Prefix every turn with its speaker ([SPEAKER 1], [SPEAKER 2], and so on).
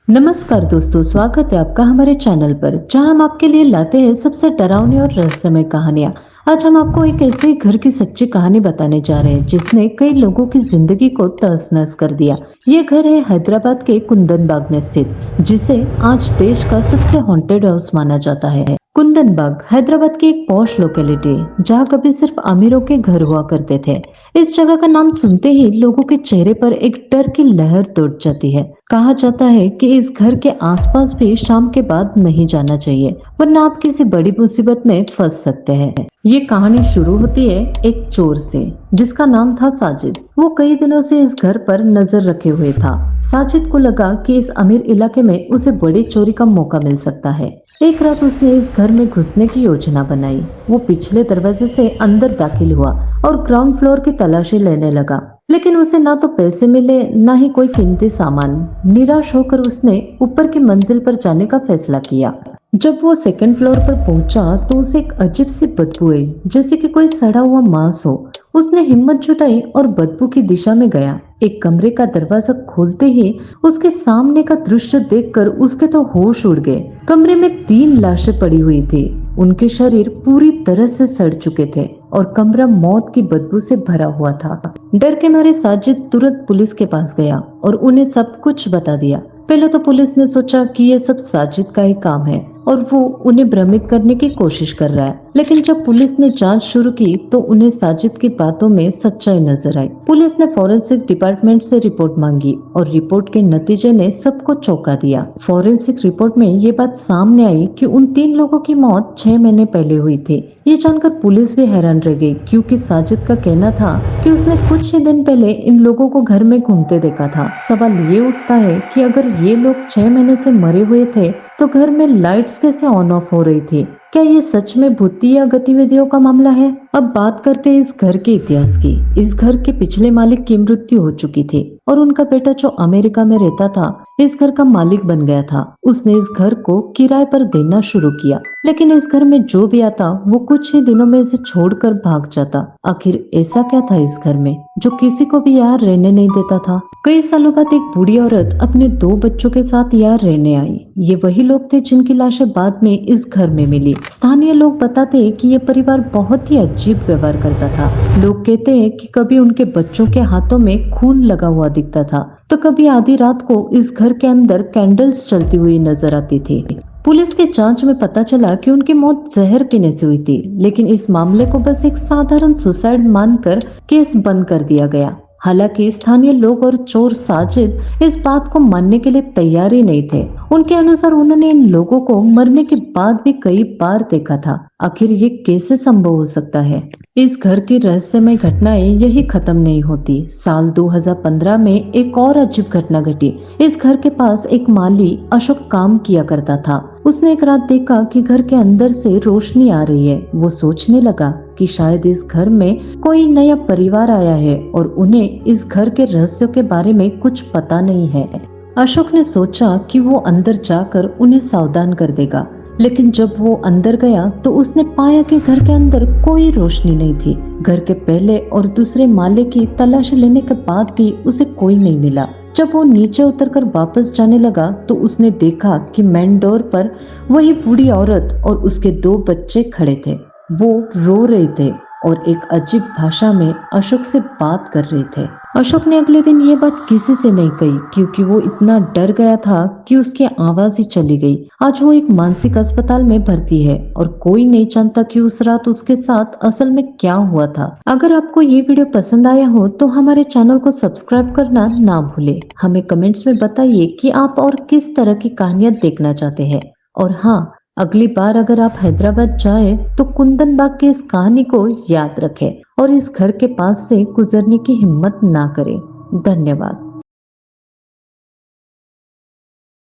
[SPEAKER 1] नमस्कार दोस्तों, स्वागत है आपका हमारे चैनल पर जहां हम आपके लिए लाते हैं सबसे डरावनी और रहस्यमय कहानियां। आज हम आपको एक ऐसे घर की सच्ची कहानी बताने जा रहे हैं जिसने कई लोगों की जिंदगी को तहस नहस कर दिया। ये घर है हैदराबाद के कुंदन बाग में स्थित, जिसे आज देश का सबसे हॉन्टेड हाउस माना जाता है। कुंदन बाग हैदराबाद की एक पॉश लोकेलिटी है जहाँ कभी सिर्फ अमीरों के घर हुआ करते थे। इस जगह का नाम सुनते ही लोगों के चेहरे पर एक डर की लहर दौड़ जाती है। कहा जाता है कि इस घर के आसपास भी शाम के बाद नहीं जाना चाहिए, वरना आप किसी बड़ी मुसीबत में फंस सकते हैं। ये कहानी शुरू होती है एक चोर से जिसका नाम था साजिद। वो कई दिनों से इस घर पर नजर रखे हुए था। साजिद को लगा कि इस अमीर इलाके में उसे बड़ी चोरी का मौका मिल सकता है। एक रात उसने इस घर में घुसने की योजना बनाई। वो पिछले दरवाजे से अंदर दाखिल हुआ और ग्राउंड फ्लोर की तलाशी लेने लगा, लेकिन उसे ना तो पैसे मिले ना ही कोई कीमती सामान। निराश होकर उसने ऊपर की मंजिल पर जाने का फैसला किया। जब वो सेकंड फ्लोर पर पहुंचा तो उसे एक अजीब सी बदबू आई, जैसे कि कोई सड़ा हुआ मांस हो। उसने हिम्मत जुटाई और बदबू की दिशा में गया। एक कमरे का दरवाजा खोलते ही उसके सामने का दृश्य देखकर उसके तो होश उड़ गए। कमरे में 3 लाशें पड़ी हुई थी। उनके शरीर पूरी तरह से सड़ चुके थे और कमरा मौत की बदबू से भरा हुआ था। डर के मारे साजिद तुरंत पुलिस के पास गया और उन्हें सब कुछ बता दिया। पहले तो पुलिस ने सोचा कि ये सब साजिद का ही काम है और वो उन्हें भ्रमित करने की कोशिश कर रहा है, लेकिन जब पुलिस ने जांच शुरू की तो उन्हें साजिद की बातों में सच्चाई नजर आई। पुलिस ने फॉरेंसिक डिपार्टमेंट से रिपोर्ट मांगी और रिपोर्ट के नतीजे ने सबको चौंका दिया। फॉरेंसिक रिपोर्ट में ये बात सामने आई कि उन 3 लोगों की मौत 6 महीने पहले हुई थी। ये जानकर पुलिस भी हैरान रह गई, क्योंकि साजिद का कहना था कि उसने कुछ ही दिन पहले इन लोगों को घर में घूमते देखा था। सवाल ये उठता है कि अगर ये लोग 6 महीने से मरे हुए थे तो घर में लाइट्स कैसे ऑन ऑफ हो रही थी? क्या ये सच में भूतिया या गतिविधियों का मामला है? अब बात करते हैं इस घर के इतिहास की। इस घर के पिछले मालिक की मृत्यु हो चुकी थी और उनका बेटा जो अमेरिका में रहता था इस घर का मालिक बन गया था। उसने इस घर को किराए पर देना शुरू किया, लेकिन इस घर में जो भी आता वो कुछ ही दिनों में इसे छोड़कर भाग जाता। आखिर ऐसा क्या था इस घर में जो किसी को भी यहाँ रहने नहीं देता था? कई सालों बाद एक बूढ़ी औरत अपने 2 बच्चों के साथ यहाँ रहने आई। ये वही लोग थे जिनकी लाशें बाद में इस घर में मिली। स्थानीय लोग बताते हैं कि ये परिवार बहुत ही अजीब व्यवहार करता था। लोग कहते हैं कि कभी उनके बच्चों के हाथों में खून लगा हुआ दिखता था, तो कभी आधी रात को इस घर के अंदर कैंडल्स चलती हुई नजर आती थी। पुलिस के जांच में पता चला कि उनकी मौत जहर पीने से हुई थी, लेकिन इस मामले को बस एक साधारण सुसाइड मानकर केस बंद कर दिया गया। हालांकि स्थानीय लोग और चोर साजिद इस बात को मानने के लिए तैयार ही नहीं थे। उनके अनुसार उन्होंने इन लोगों को मरने के बाद भी कई बार देखा था। आखिर ये कैसे संभव हो सकता है? इस घर की रहस्यमय घटनाएं यही खत्म नहीं होती। साल 2015 में एक और अजीब घटना घटी। इस घर के पास एक माली अशोक काम किया करता था। उसने एक रात देखा कि घर के अंदर से रोशनी आ रही है। वो सोचने लगा कि शायद इस घर में कोई नया परिवार आया है और उन्हें इस घर के रहस्यों के बारे में कुछ पता नहीं है। अशोक ने सोचा कि वो अंदर जाकर उन्हें सावधान कर देगा, लेकिन जब वो अंदर गया तो उसने पाया कि घर के अंदर कोई रोशनी नहीं थी। घर के पहले और दूसरे माले की तलाशी लेने के बाद भी उसे कोई नहीं मिला। जब वो नीचे उतरकर वापस जाने लगा तो उसने देखा कि मेन डोर पर वही बूढ़ी औरत और उसके 2 बच्चे खड़े थे। वो रो रहे थे और एक अजीब भाषा में अशोक से बात कर रहे थे। अशोक ने अगले दिन ये बात किसी से नहीं कही, क्योंकि वो इतना डर गया था कि उसकी आवाज ही चली गई। आज वो एक मानसिक अस्पताल में भर्ती है और कोई नहीं जानता कि उस रात उसके साथ असल में क्या हुआ था। अगर आपको ये वीडियो पसंद आया हो तो हमारे चैनल को सब्सक्राइब करना ना भूले। हमें कमेंट्स में बताइए कि आप और किस तरह की कहानियां देखना चाहते हैं। और हाँ, अगली बार अगर आप हैदराबाद जाएं तो कुंदन बाग की इस कहानी को याद रखें और इस घर के पास से गुजरने की हिम्मत ना करें। धन्यवाद।